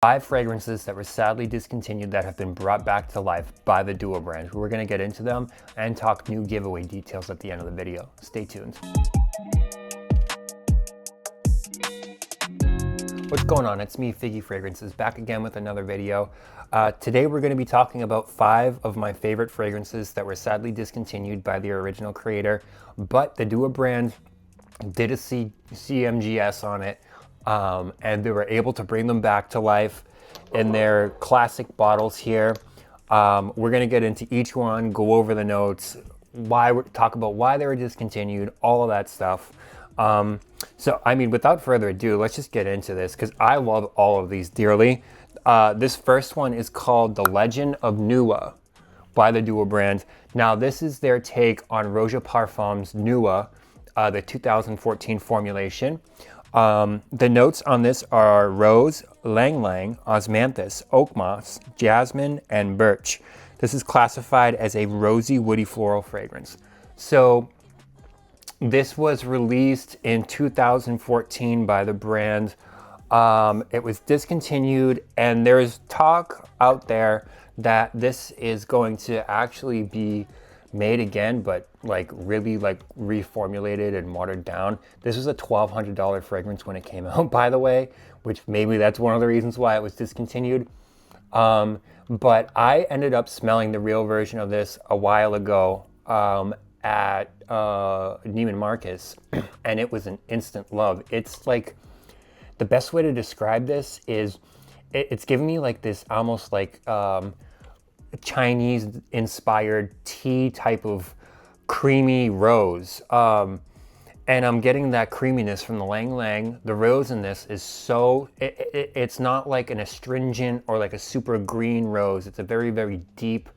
5 fragrances that were sadly discontinued that have been brought back to life by the Duo brand. Who We're going to get into them and talk new giveaway details at the end of the video. Stay tuned. What's going on? It's me, Figgy Fragrances, back again with another video. Today we're going to be talking about 5 of my favorite fragrances that were sadly discontinued by the original creator, but the Duo brand did a CMGS on it. And they were able to bring them back to life in their classic bottles here. We're going to get into each one, go over the notes, talk about why they were discontinued, all of that stuff. So, I mean, without further ado, let's just get into this because I love all of these dearly. This first one is called The Legend of Nua by the Duo brand. Now, this is their take on Roja Parfum's Nua, the 2014 formulation. The notes on this are rose, lang lang, osmanthus, oak moss, jasmine, and birch. This is classified as a rosy, woody floral fragrance. So this was released in 2014 by the brand. It was discontinued, and there's talk out there that this is going to actually be made again, but really reformulated and watered down. This was a $1,200 fragrance when it came out, by the way, which maybe that's one of the reasons why it was discontinued. But I ended up smelling the real version of this a while ago at Neiman Marcus, and it was an instant love. It's like, the best way to describe this is it's giving me like this almost like Chinese inspired tea type of creamy rose, and I'm getting that creaminess from the lang lang. The rose in this is so it's not like an astringent or like a super green rose. It's a very, very deep,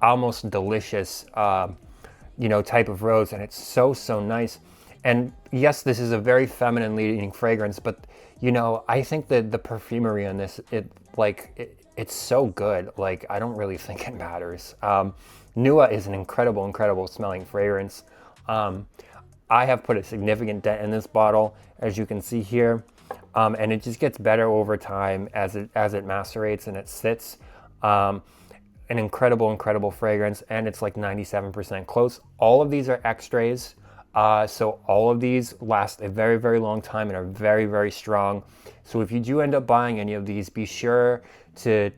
almost delicious type of rose, and it's so nice. And yes, this is a very feminine leading fragrance, but I think that the perfumery on this, it's so good. Like, I don't really think it matters. Nua is an incredible smelling fragrance. I have put a significant dent in this bottle, as you can see here, and it just gets better over time as it macerates and it sits. An incredible fragrance, and it's like 97% close. All of these are extrays. So all of these last a very, very long time and are very, very strong. So if you do end up buying any of these, be sure to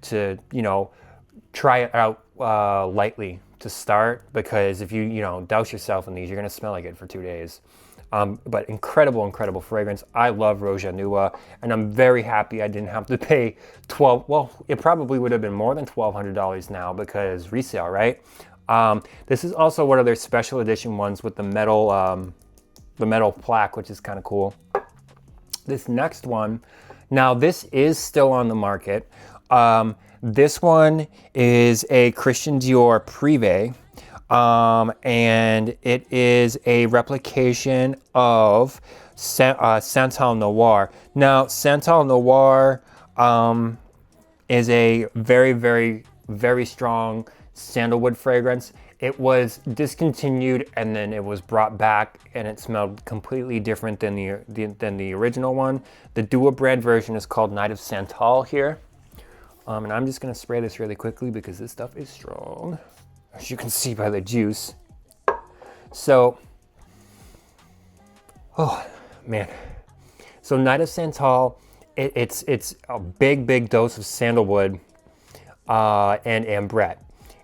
try it out lightly to start, because if you douse yourself in these, you're gonna smell like it for 2 days. But incredible fragrance. I love Roja Nua, and I'm very happy I didn't have to pay it probably would have been more than $1,200 now because resale, right? This is also one of their special edition ones with the metal plaque, which is kind of cool. This next one, now this is still on the market. This one is a Christian Dior Privé, and it is a replication of Santal Noir. Now, Santal Noir is a very strong sandalwood fragrance. It was discontinued and then it was brought back, and it smelled completely different than the original one. The Duo brand version is called Night of Santal here. And I'm just gonna spray this really quickly because this stuff is strong, as you can see by the juice. So, oh man. So Night of Santal, it's a big dose of sandalwood and ambrette.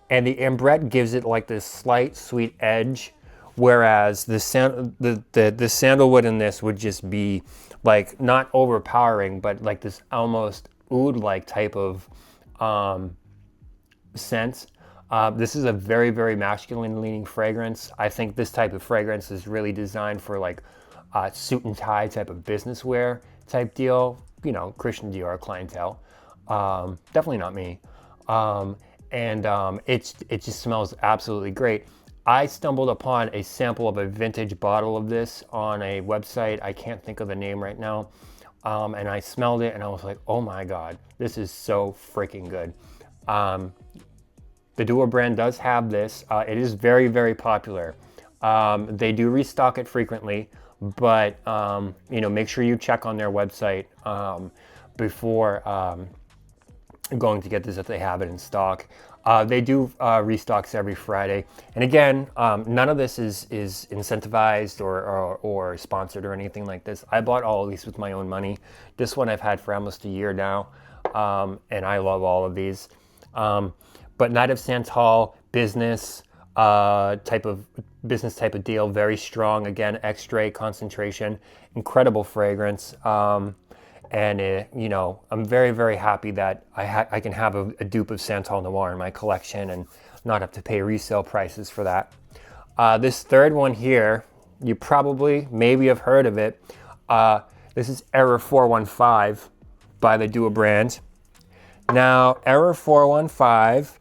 And the ambrette gives it like this slight sweet edge, whereas the sandalwood in this would just be like not overpowering, but like this almost oud-like type of scent. This is a very masculine leaning fragrance. I think this type of fragrance is really designed for like suit and tie type of business wear type deal. Christian Dior clientele. Definitely not me. It just smells absolutely great. I stumbled upon a sample of a vintage bottle of this on a website. I can't think of the name right now. And I smelled it and I was like, oh my God, this is so freaking good. The Duo brand does have this. It is very popular. They do restock it frequently, but make sure you check on their website before going to get this if they have it in stock. They do restocks every Friday. And again, none of this is incentivized or sponsored or anything like this. I bought all of these with my own money. This one I've had for almost a year now, and I love all of these. But Night of Santal, business type of deal, very strong. Again, extra concentration, incredible fragrance. And you know, I'm very, very happy that I can have a dupe of Santal Noir in my collection and not have to pay resale prices for that. This third one here, you probably maybe have heard of it. This is Error 415 by the Dua brand. Now, Error 415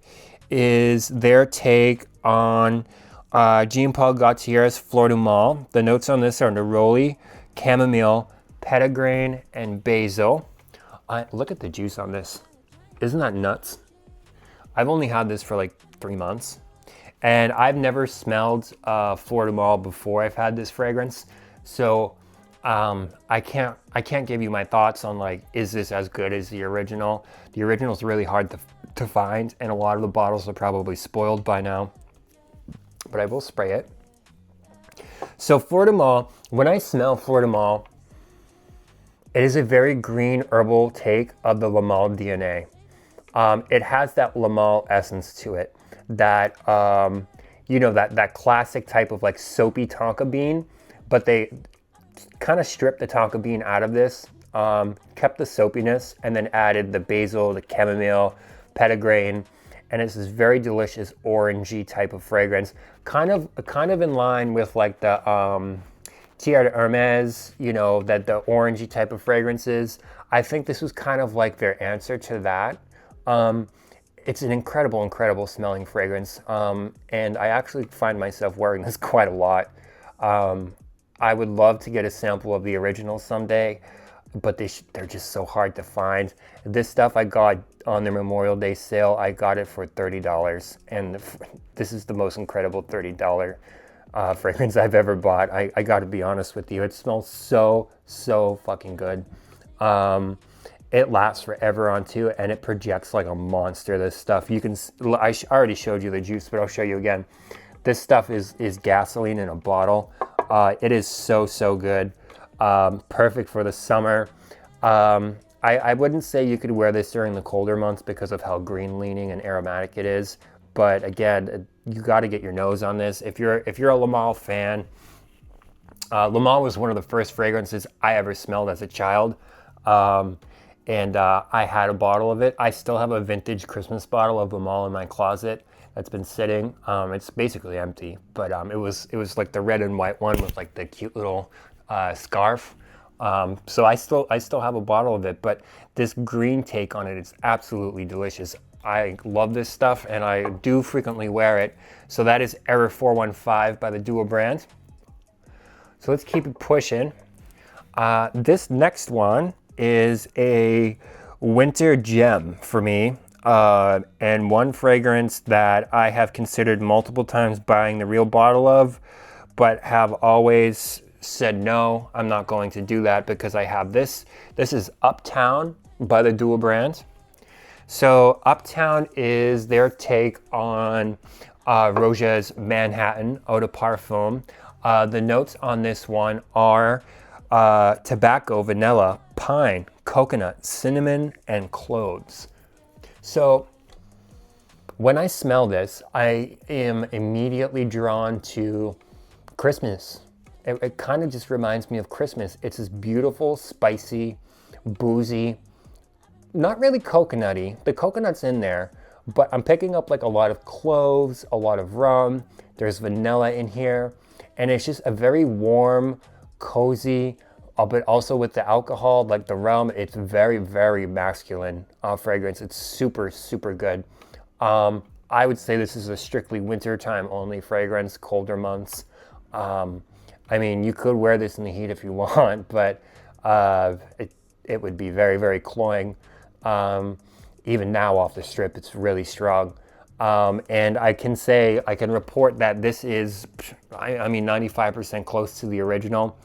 is their take on Jean-Paul Gaultier's Fleur du Mal. The notes on this are neroli, chamomile, petitgrain, and basil. Look at the juice on this. Isn't that nuts? I've only had this for like 3 months, and I've never smelled Fleur du Mal before I've had this fragrance. So I can't give you my thoughts on like, is this as good as the original? The original is really hard to find, and a lot of the bottles are probably spoiled by now, but I will spray it. So Fleur du Mal, when I smell Fleur du Mal, it is a very green herbal take of the La Mal DNA. It has that La Mal essence to it, that you know, that classic type of like soapy tonka bean, but they kind of stripped the tonka bean out of this, kept the soapiness, and then added the basil, the chamomile, petitgrain, and it's this very delicious orangey type of fragrance, kind of in line with like the Thierry Hermes, you know, that the orangey type of fragrances. I think this was kind of like their answer to that. It's an incredible smelling fragrance, and I actually find myself wearing this quite a lot. I would love to get a sample of the original someday, but they're just so hard to find. This stuff I got on their Memorial Day sale. I got it for $30, and this is the most incredible $30 fragrance I've ever bought. I got to be honest with you, it smells so fucking good. It lasts forever on too, and it projects like a monster. This stuff, you can, I already showed you the juice, but I'll show you again. This stuff is gasoline in a bottle. It is so good. Perfect for the summer. I wouldn't say you could wear this during the colder months because of how green leaning and aromatic it is. But again, you got to get your nose on this. If you're a La Mal fan, La Mal was one of the first fragrances I ever smelled as a child. And I had a bottle of it. I still have a vintage Christmas bottle of La Mal in my closet that's been sitting. It's basically empty, but it was like the red and white one with like the cute little scarf. So I still have a bottle of it, but this green take on it is absolutely delicious. I love this stuff, and I do frequently wear it. So that is Error 415 by the Dua brand. So let's keep it pushing. This next one is a winter gem for me, and one fragrance that I have considered multiple times buying the real bottle of, but have always said no, I'm not going to do that because I have this. This is Uptown by the Dua brand. So Uptown is their take on Roget's Manhattan Eau de Parfum. The notes on this one are tobacco, vanilla, pine, coconut, cinnamon, and cloves. So when I smell this, I am immediately drawn to Christmas. It kind of just reminds me of Christmas. It's this beautiful, spicy, boozy, not really coconutty. The coconut's in there, but I'm picking up like a lot of cloves, a lot of rum. There's vanilla in here, and it's just a very warm, cozy, but also with the alcohol, like the rum, it's very masculine fragrance. It's super good. I would say this is a strictly wintertime only fragrance, colder months. I mean, you could wear this in the heat if you want, but it would be very cloying. Even now off the strip, it's really strong. And I can report that this is, I mean, 95% close to the original.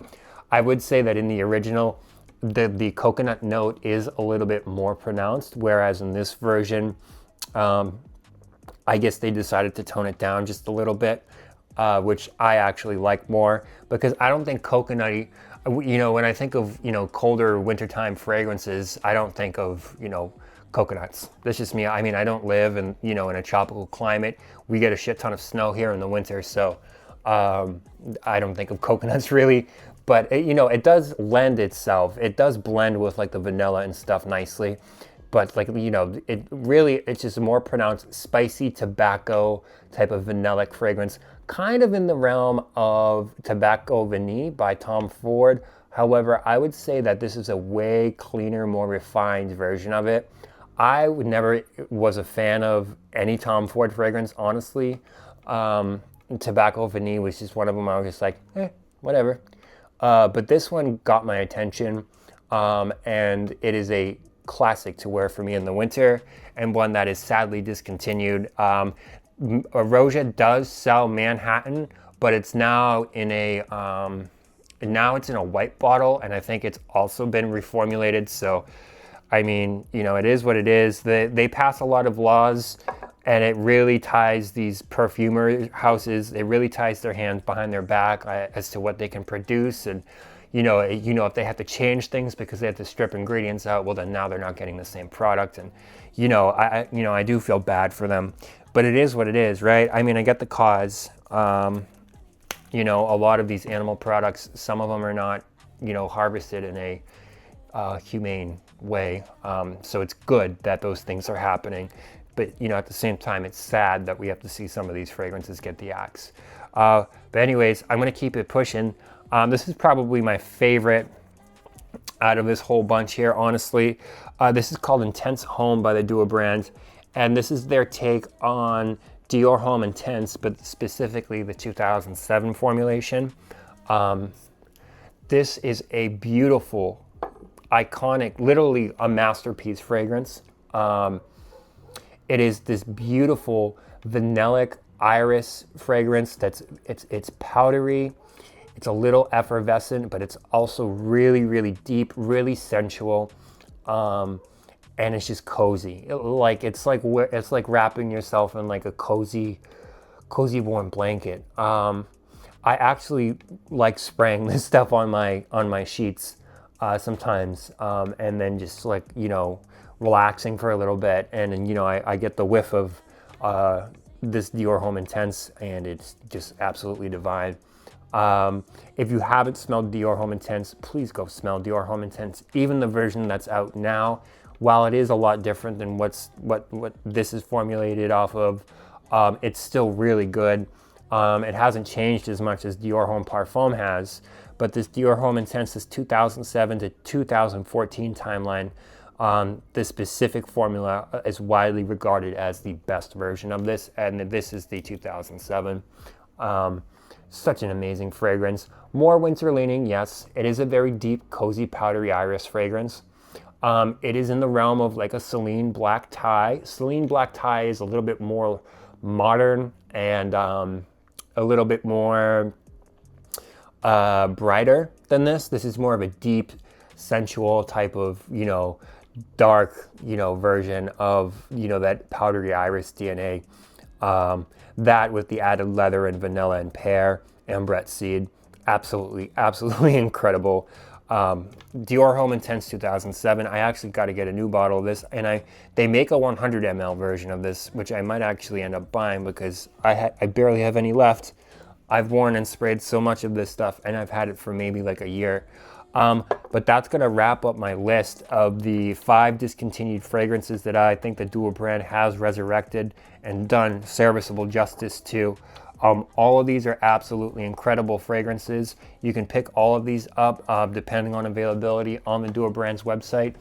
I would say that in the original, the coconut note is a little bit more pronounced, whereas in this version, I guess they decided to tone it down just a little bit, which I actually like more, because I don't think coconutty, when I think of, colder wintertime fragrances, I don't think of, coconuts. That's just me. I mean, I don't live in, in a tropical climate. We get a shit ton of snow here in the winter, so I don't think of coconuts really. But it does lend itself. It does blend with like the vanilla and stuff nicely. But like, it's just a more pronounced spicy tobacco type of vanillic fragrance, kind of in the realm of Tobacco Vanille by Tom Ford. However, I would say that this is a way cleaner, more refined version of it. I would never was a fan of any Tom Ford fragrance, honestly. Tobacco Vanille was just one of them. I was just like, whatever. But this one got my attention, and it is a classic to wear for me in the winter, and one that is sadly discontinued. Erosia does sell Manhattan, but it's now in a white bottle, and I think it's also been reformulated. So, I mean, it is what it is. They pass a lot of laws, and it really ties these perfumer houses. It really ties their hands behind their back as to what they can produce, and if they have to change things because they have to strip ingredients out, well, then now they're not getting the same product. And I do feel bad for them, but it is what it is, right? I mean, I get the cause. A lot of these animal products, some of them are not, harvested in a humane way. So it's good that those things are happening. But, at the same time, it's sad that we have to see some of these fragrances get the axe. But anyways, I'm going to keep it pushing. This is probably my favorite out of this whole bunch here, honestly. This is called Intense Home by the Duo brand. And this is their take on Dior Homme Intense, but specifically the 2007 formulation. This is a beautiful, iconic, literally a masterpiece fragrance. It is this beautiful vanillic iris fragrance it's powdery. It's a little effervescent, but it's also really, really deep, really sensual, and it's just cozy. It's like wrapping yourself in like a cozy warm blanket. I actually like spraying this stuff on my sheets sometimes, and then just like relaxing for a little bit, and then I get the whiff of this Dior Homme Intense, and it's just absolutely divine. If you haven't smelled Dior Homme Intense, please go smell Dior Homme Intense. Even the version that's out now, while it is a lot different than what this is formulated off of, it's still really good. It hasn't changed as much as Dior Homme Parfum has, but this Dior Homme Intense, this 2007 to 2014 timeline, this specific formula is widely regarded as the best version of this, and this is the 2007. Such an amazing fragrance. More winter leaning, yes. It is a very deep, cozy, powdery iris fragrance. It is in the realm of like a Celine Black Tie. Celine Black Tie is a little bit more modern and a little bit more brighter than this. This is more of a deep, sensual type of, dark, version of, that powdery iris DNA. That with the added leather and vanilla and pear, ambrette seed, absolutely incredible. Dior Homme Intense 2007. I actually got to get a new bottle of this, and they make a 100 ml version of this, which I might actually end up buying because I barely have any left. I've worn and sprayed so much of this stuff, and I've had it for maybe like a year. But that's going to wrap up my list of the 5 discontinued fragrances that I think the Duo brand has resurrected and done serviceable justice to. All of these are absolutely incredible fragrances. You can pick all of these up depending on availability on the Duo brand's website.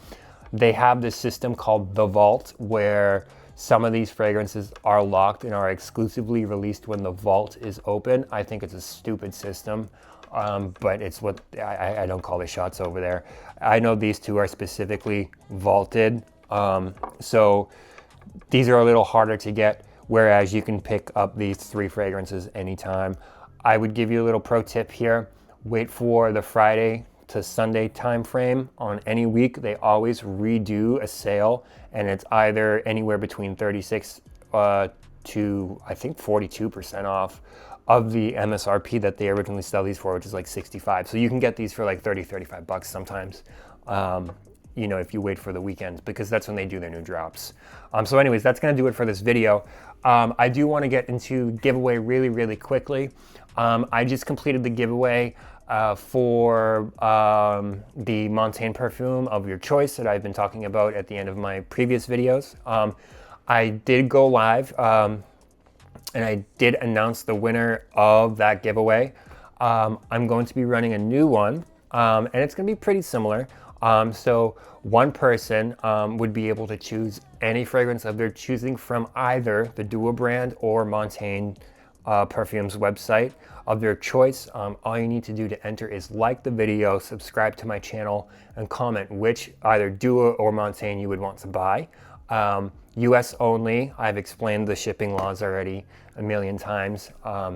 They have this system called The Vault, where some of these fragrances are locked and are exclusively released when the vault is open. I think it's a stupid system. But it's what I don't call the shots over there. I know these 2 are specifically vaulted, so these are a little harder to get, whereas you can pick up these 3 fragrances anytime. I would give you a little pro tip here. Wait for the Friday to Sunday time frame on any week, they always redo a sale, and it's either anywhere between 36 to I think 42% off of the MSRP that they originally sell these for, which is like 65. So you can get these for like 30, 35 bucks sometimes, you know, if you wait for the weekend, because that's when they do their new drops. So anyways, that's gonna do it for this video. I do wanna get into giveaway really, really quickly. I just completed the giveaway for the Montaigne perfume of your choice that I've been talking about at the end of my previous videos. I did go live, and I did announce the winner of that giveaway. I'm going to be running a new one, and it's going to be pretty similar. So one person would be able to choose any fragrance of their choosing from either the Duo brand or Montaigne Perfume's website of their choice. All you need to do to enter is like the video, subscribe to my channel, and comment which either Duo or Montaigne you would want to buy. US only. I've explained the shipping laws already a million times,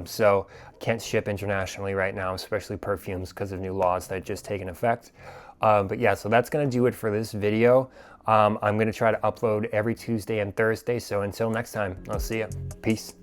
so can't ship internationally right now, especially perfumes, because of new laws that just taken effect. But yeah, so that's gonna do it for this video. I'm gonna try to upload every Tuesday and Thursday, so until next time, I'll see ya. Peace.